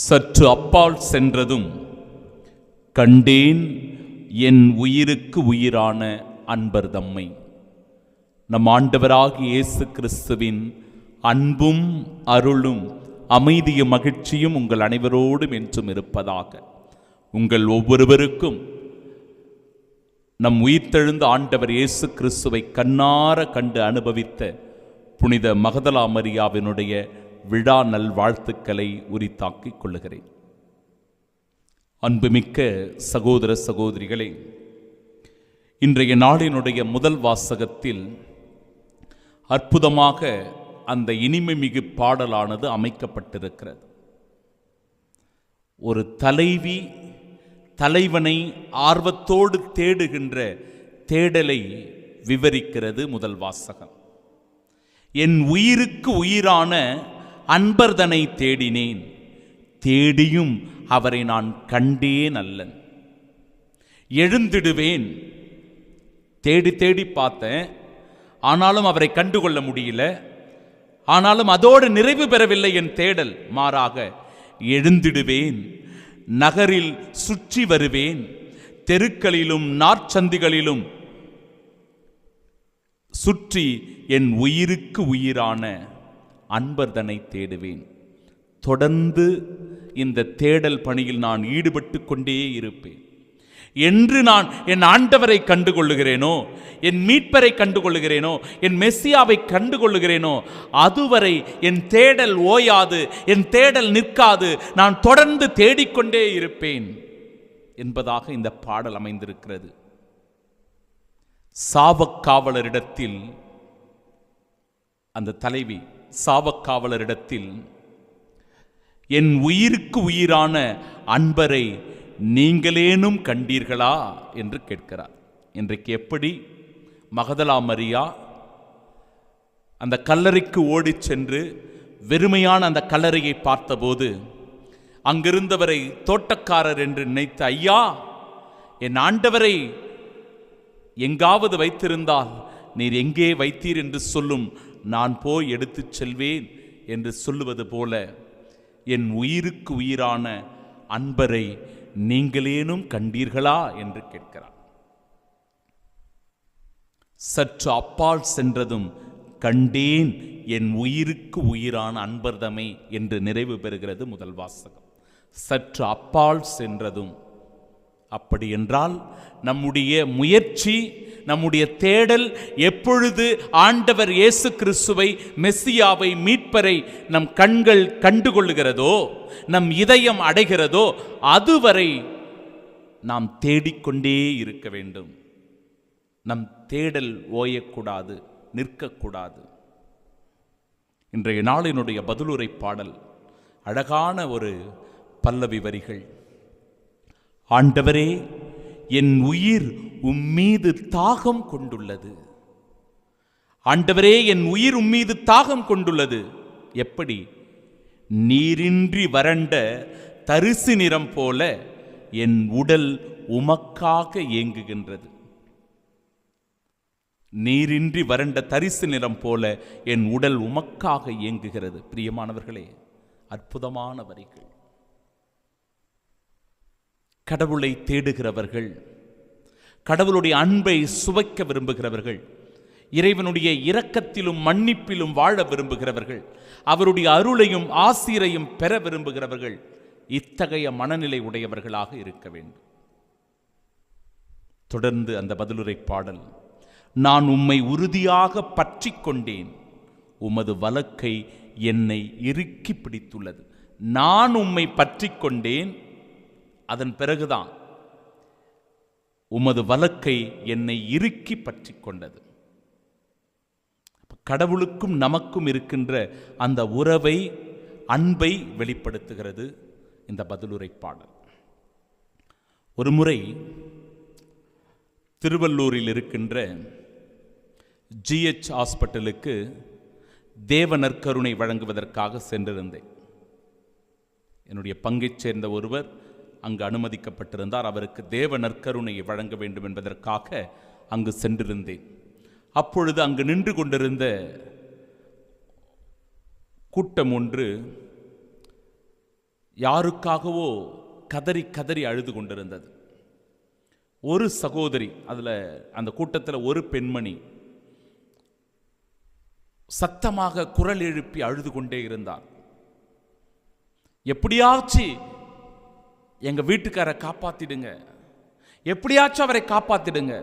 சற்று அப்பால் சென்றதும் கண்டேன் என் உயிருக்கு உயிரான அன்பர் தம்மை. நம் ஆண்டவராகிய இயேசு கிறிஸ்துவின் அன்பும் அருளும் அமைதியும் மகிழ்ச்சியும் உங்கள் அனைவரோடும் என்றும் இருப்பதாக. உங்கள் ஒவ்வொருவருக்கும் நம் உயிர்த்தெழுந்த ஆண்டவர் இயேசு கிறிஸ்துவை கண்ணார கண்டு அனுபவித்த புனித மகதலா மரியாவினுடைய விழா நல்வாழ்த்துக்களை உரித்தாக்கிக் கொள்ளுகிறேன். அன்புமிக்க சகோதர சகோதரிகளே, இன்றைய நாளினுடைய முதல் வாசகத்தில் அற்புதமாக அந்த இனிமை மிகு பாடலானது அமைக்கப்பட்டிருக்கிறது. ஒரு தலைவி தலைவனை ஆர்வத்தோடு தேடுகின்ற தேடலை விவரிக்கிறது முதல் வாசகம். என் உயிருக்கு உயிரான அன்பர்தனை தேடினேன், தேடியும் அவரை நான் கண்டேன் அல்லன். எழுந்திடுவேன், தேடி தேடி பார்த்தேன், ஆனாலும் அவரை கண்டுகொள்ள முடியல. ஆனாலும் அதோடு நிறைவு பெறவில்லை என் தேடல். மாறாக எழுந்திடுவேன், நகரில் சுற்றி வருவேன், தெருக்களிலும் நாற்சந்திகளிலும் சுற்றி என் உயிருக்கு உயிரான அன்பர்தனை தேடுவேன். தொடர்ந்து இந்த தேடல் பணியில் நான் ஈடுபட்டு கொண்டே இருப்பேன். என்று நான் என் ஆண்டவரை கண்டுகொள்ளுகிறேனோ, என் மீட்பரை கண்டுகொள்ளுகிறேனோ, என் மெஸ்ஸியாவை கண்டுகொள்ளுகிறேனோ, அதுவரை என் தேடல் ஓயாது, என் தேடல் நிற்காது. நான் தொடர்ந்து தேடிக்கொண்டே இருப்பேன் என்பதாக இந்த பாடல் அமைந்திருக்கிறது. சாவக்காவலரிடத்தில், அந்த தலைவி சாவக்காவலரிடத்தில் என் உயிருக்கு உயிரான அன்பரை நீங்களேனும் கண்டீர்களா என்று கேட்கிறார். இன்றைக்கு எப்படி மகதலா மரியா அந்த கல்லறைக்கு ஓடி சென்று வெறுமையான அந்த கல்லறையை பார்த்தபோது அங்கிருந்தவரை தோட்டக்காரர் என்று நினைத்த, ஐயா, என் ஆண்டவரை எங்காவது வைத்திருந்தால் நீர் எங்கே வைத்தீர் என்று சொல்லும், நான் போய் எடுத்துச் செல்வேன் என்று சொல்லுவது போல என் உயிருக்கு உயிரான அன்பரை நீங்களேனும் கண்டீர்களா என்று கேட்கிறார். சற்று அப்பால் சென்றதும் கண்டேன் என் உயிருக்கு உயிரான அன்பர்தமை என்று நிறைவு பெறுகிறது முதல் வாசகம். சற்று அப்பால் சென்றதும், அப்படி என்றால் நம்முடைய முயற்சி, நம்முடைய தேடல் எப்பொழுது ஆண்டவர் இயேசு கிறிஸ்துவை, மெஸ்ஸியாவை, மீட்பரை நம் கண்கள் கண்டுகொள்ளுகிறதோ, நம் இதயம் அடைகிறதோ, அதுவரை நாம் தேடிக்கொண்டே இருக்க வேண்டும். நம் தேடல் ஓயக்கூடாது, நிற்கக்கூடாது. இன்றைய நாளினுடைய பதிலுரை பாடல் அழகான ஒரு பல்லவி வரிகள். ஆண்டவரே, என் உயிர் உம்மீது தாகம் கொண்டுள்ளது. ஆண்டவரே, என் உயிர் உம்மீது தாகம் கொண்டுள்ளது. எப்படி? நீரின்றி வறண்ட தரிசு நிறம் போல என் உடல் உமக்காக ஏங்குகின்றது. நீரின்றி வறண்ட தரிசு நிறம் போல என் உடல் உமக்காக ஏங்குகிறது. பிரியமானவர்களே, அற்புதமான வரிகள். கடவுளை தேடுகிறவர்கள், கடவுளுடைய அன்பை சுவைக்க விரும்புகிறவர்கள், இறைவனுடைய இரக்கத்திலும் மன்னிப்பிலும் வாழ விரும்புகிறவர்கள், அவருடைய அருளையும் ஆசீரையும் பெற விரும்புகிறவர்கள் இத்தகைய மனநிலை உடையவர்களாக இருக்க வேண்டும். தொடர்ந்து அந்த பதிலுரை பாடல். நான் உம்மை உறுதியாக பற்றி கொண்டேன், உமது வலக்கை என்னை இறுக்கி பிடித்துள்ளது. நான் உம்மை பற்றி கொண்டேன், அதன் பிறகுதான் உமது வலக்கை என்னை இறுக்கி பற்றி கொண்டது. கடவுளுக்கும் நமக்கும் இருக்கின்ற அந்த உறவை, அன்பை வெளிப்படுத்துகிறது இந்த பதிலுரை பாடல். ஒரு முறை திருவள்ளூரில் இருக்கின்ற GH ஹாஸ்பிட்டலுக்கு தேவ நற்கருணை வழங்குவதற்காக சென்றிருந்தேன். என்னுடைய பங்கைச் சேர்ந்த ஒருவர் அங்கு அனுமதிக்கப்பட்டிருந்தார். அவருக்கு தேவ நற்கருணையை வழங்க வேண்டும் என்பதற்காக அங்கு சென்றிருந்தேன். அப்பொழுது அங்கு நின்று கொண்டிருந்த கூட்டம் ஒன்று யாருக்காகவோ கதறி கதறி அழுது கொண்டிருந்தது. ஒரு சகோதரி, அதில் அந்த கூட்டத்தில் ஒரு பெண்மணி சத்தமாக குரல் எழுப்பி அழுது கொண்டே இருந்தார். எப்படியாச்சும் எங்க வீட்டுக்காரை காப்பாத்திடுங்க, எப்படியாச்சும் அவரை காப்பாத்திடுங்க.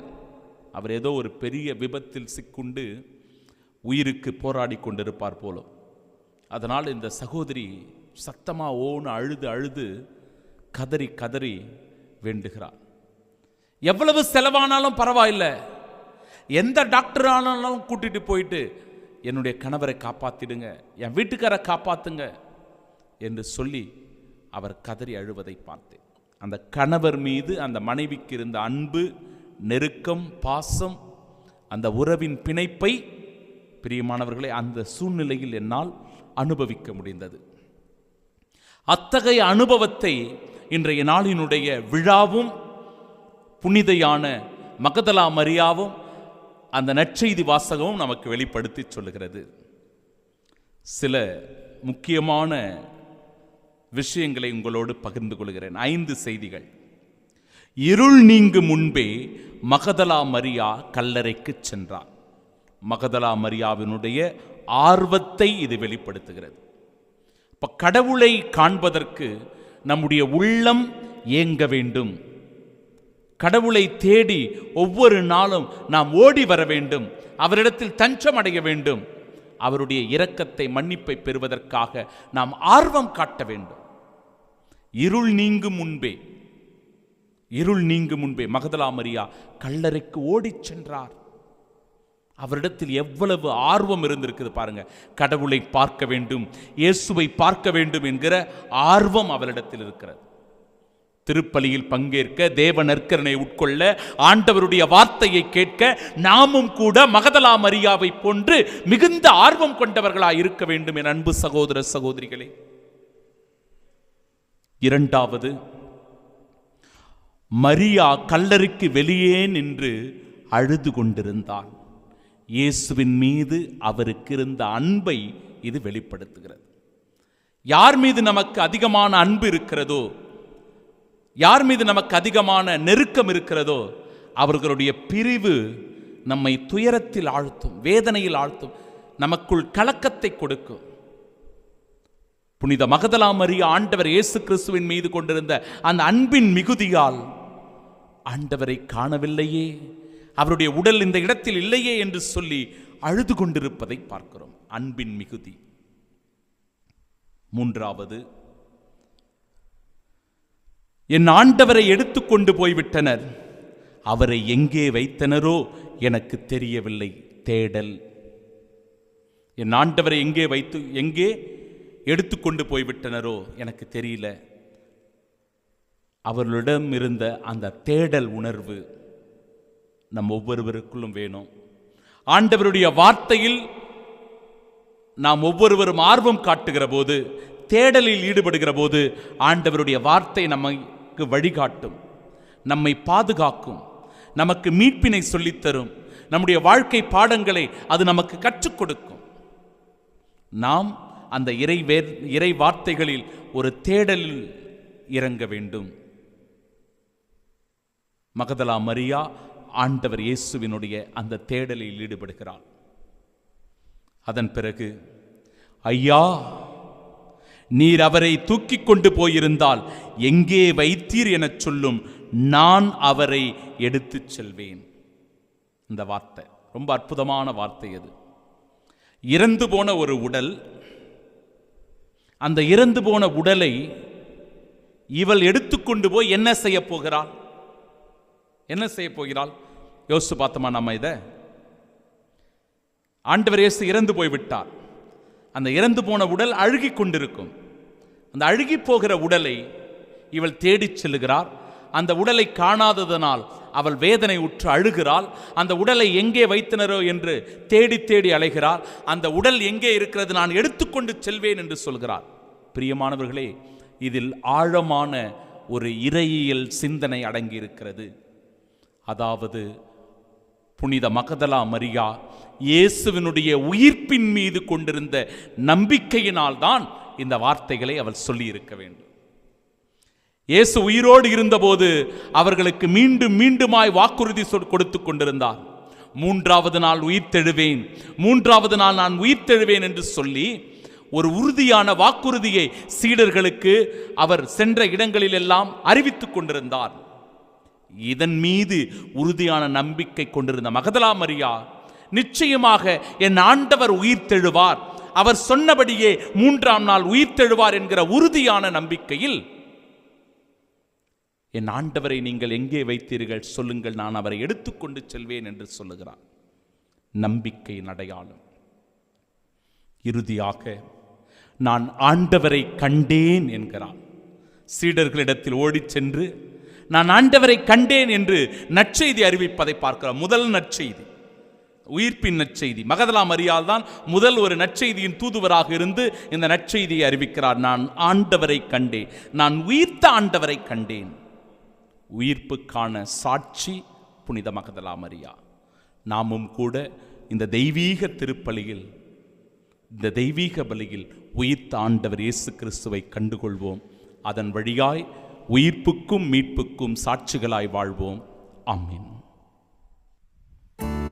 அவர் ஏதோ ஒரு பெரிய விபத்தில் சிக்குண்டு உயிருக்கு போராடி கொண்டிருப்பார் போல. அதனால் இந்த சகோதரி சத்தமா ஓன்னு அழுது அழுது கதறி கதறி வேண்டுகிறார். எவ்வளவு செலவானாலும் பரவாயில்லை, எந்த டாக்டர் ஆனாலும் கூட்டிட்டு போயிட்டு என்னுடைய கணவரை காப்பாத்திடுங்க, என் வீட்டுக்காரை காப்பாத்துங்க என்று சொல்லி அவர் கதறி அழுவதை பார்த்தேன். அந்த கணவர் மீது அந்த மனைவிக்கு இருந்த அன்பு, நெருக்கம், பாசம், அந்த உறவின் பிணைப்பை பிரியமானவர்களை அந்த சூழ்நிலையில் என்னால் அனுபவிக்க முடிந்தது. அத்தகைய அனுபவத்தை இன்றைய நாளினுடைய விழாவும் புனிதையான மகதலா மரியாவும் அந்த நற்செய்தி வாசகமும் நமக்கு வெளிப்படுத்தி சொல்லுகிறது. சில முக்கியமான விஷயங்களை உங்களோடு பகிர்ந்து கொள்கிறேன். 5 செய்திகள். இருள் நீங்கும் முன்பே மகதலா மரியா கல்லறைக்கு சென்றார். மகதலா மரியாவினுடைய ஆர்வத்தை இது வெளிப்படுத்துகிறது. இப்ப கடவுளை காண்பதற்கு நம்முடைய உள்ளம் ஏங்க வேண்டும். கடவுளை தேடி ஒவ்வொரு நாளும் நாம் ஓடி வர வேண்டும். அவரிடத்தில் தஞ்சம் அடைய வேண்டும். அவருடைய இரக்கத்தை, மன்னிப்பை பெறுவதற்காக நாம் ஆர்வம் காட்ட வேண்டும். இருள் நீங்கும் முன்பே மகதலா மரியா கல்லறைக்கு ஓடிச் சென்றார். அவரிடத்தில் எவ்வளவு ஆர்வம் இருந்திருக்குது பாருங்க. கடவுளை பார்க்க வேண்டும், இயேசுவை பார்க்க வேண்டும் என்கிற ஆர்வம் அவரிடத்தில் இருக்கிறது. திருப்பலியில் பங்கேற்க, தேவ நற்கருணை உட்கொள்ள, ஆண்டவருடைய வார்த்தையை கேட்க நாமும் கூட மகதலா மரியாவை போன்று மிகுந்த ஆர்வம் கொண்டவர்களாய் இருக்க வேண்டும் என் அன்பு சகோதர சகோதரிகளே. இரண்டாவது, மரியா கல்லறைக்கு வெளியே நின்று அழுது கொண்டிருந்தார். இயேசுவின் மீது அவருக்கு இருந்த அன்பை இது வெளிப்படுத்துகிறது. யார் மீது நமக்கு அதிகமான அன்பு இருக்கிறதோ, யார் மீது நமக்கு அதிகமான நெருக்கம் இருக்கிறதோ, அவர்களுடைய பிரிவு நம்மை துயரத்தில் ஆழ்த்தும், வேதனையில் ஆழ்த்தும், நமக்குள் கலக்கத்தை கொடுக்கும். புனித மகதலா மரியா ஆண்டவர் இயேசு கிறிஸ்துவின் மீது கொண்டிருந்த அந்த அன்பின் மிகுதியால் ஆண்டவரை காணவில்லையே, அவருடைய உடல் இந்த இடத்தில் இல்லையே என்று சொல்லி அழுது கொண்டிருப்பதை பார்க்கிறோம். அன்பின் மிகுதி. மூன்றாவது, என் ஆண்டவரை எடுத்துக்கொண்டு போய்விட்டனர், அவரை எங்கே வைத்தனரோ எனக்கு தெரியவில்லை. தேடல். என் ஆண்டவரை எங்கே எடுத்துக்கொண்டு போய்விட்டனரோ எனக்கு தெரியல. அவர்களிடம் இருந்த அந்த தேடல் உணர்வு நம் ஒவ்வொருவருக்குள்ளும் வேணும். ஆண்டவருடைய வார்த்தையில் நாம் ஒவ்வொருவரும் ஆர்வம் காட்டுகிற போது, தேடலில் ஈடுபடுகிற போது, ஆண்டவருடைய வார்த்தை நமக்கு வழிகாட்டும், நம்மை பாதுகாக்கும், நமக்கு மீட்பினை சொல்லித்தரும், நம்முடைய வாழ்க்கை பாடங்களை அது நமக்கு கற்றுக் கொடுக்கும். நாம் அந்த இறை வார்த்தைகளில் ஒரு தேடலில் இறங்க வேண்டும். மகதலா மரியா ஆண்டவர் இயேசுவினுடைய அந்த தேடலில் ஈடுபடுகிறார். அதன் பிறகு, ஐயா, நீர் அவரை தூக்கி கொண்டு போயிருந்தால் எங்கே வைத்தீர் என சொல்லும், நான் அவரை எடுத்துச் செல்வேன். இந்த வார்த்தை ரொம்ப அற்புதமான வார்த்தை. அது இறந்து போன ஒரு உடல், அந்த இறந்து போன உடலை இவள் எடுத்துக்கொண்டு போய் என்ன செய்ய போகிறாள்? யோசிச்சு பார்த்தோமா நம்ம இதை? ஆண்டவர் இயேசு இறந்து போய்விட்டார். அந்த இறந்து போன உடல் அழுகி கொண்டிருக்கும். அந்த அழுகி போகிற உடலை இவள் தேடிச் செல்லுகிறார். அந்த உடலை காணாததனால் அவள் வேதனை உற்று அழுகிறாள். அந்த உடலை எங்கே வைத்தனரோ என்று தேடி தேடி அலைகிறாள். அந்த உடல் எங்கே இருக்கிறது, நான் எடுத்துக்கொண்டு செல்வேன் என்று சொல்கிறார். பிரியமானவர்களே, இதில் ஆழமான ஒரு இறையியல் சிந்தனை அடங்கி இருக்கிறது. அதாவது, புனித மகதலா மரியா இயேசுவினுடைய உயிர்ப்பின் மீது கொண்டிருந்த நம்பிக்கையினால் தான் இந்த வார்த்தைகளை அவள் சொல்லி இருக்க வேண்டும். இயேசு உயிரோடு இருந்தபோது அவர்களுக்கு மீண்டும் மீண்டுமாய் வாக்குறுதி கொடுத்து கொண்டிருந்தார். 3வது நாள் உயிர்த்தெழுவேன், 3வது நாள் நான் உயிர்த்தெழுவேன் என்று சொல்லி ஒரு உறுதியான வாக்குறுதியை சீடர்களுக்கு அவர் சென்ற இடங்களில் எல்லாம் அறிவித்துக் கொண்டிருந்தார். இதன் மீது உறுதியான நம்பிக்கை கொண்டிருந்த மகதலா மரியா, நிச்சயமாக என் ஆண்டவர் உயிர்த்தெழுவார், அவர் சொன்னபடியே 3ஆம் நாள் உயிர்த்தெழுவார் என்கிற உறுதியான நம்பிக்கையில், என் ஆண்டவரை நீங்கள் எங்கே வைத்தீர்கள் சொல்லுங்கள், நான் அவரை எடுத்துக்கொண்டு செல்வேன் என்று சொல்லுகிறார். நம்பிக்கையின் அடையாளம். இறுதியாக நான் ஆண்டவரை கண்டேன் என்கிறார். சீடர்களிடத்தில் ஓடிச் சென்று நான் ஆண்டவரை கண்டேன் என்று நற்செய்தி அறிவிப்பதை பார்க்கிறார். முதல் நற்செய்தி, உயிர்ப்பின் நற்செய்தி. மகதலா மரியாள் தான் முதல் ஒரு நற்செய்தியின் தூதுவராக இருந்து இந்த நற்செய்தியை அறிவிக்கிறார். நான் ஆண்டவரை கண்டேன், நான் உயிர்த்த ஆண்டவரை கண்டேன். உயிர்ப்புக்கான சாட்சி புனித மகதலா மரியா. நாமும் கூட இந்த தெய்வீக திருப்பலியில், இந்த தெய்வீக பலியில் உயிர்த்த ஆண்டவர் இயேசு கிறிஸ்துவை கண்டுகொள்வோம். அதன் வழியாய் உயிர்ப்புக்கும் மீட்புக்கும் சாட்சிகளாய் வாழ்வோம். ஆமென்.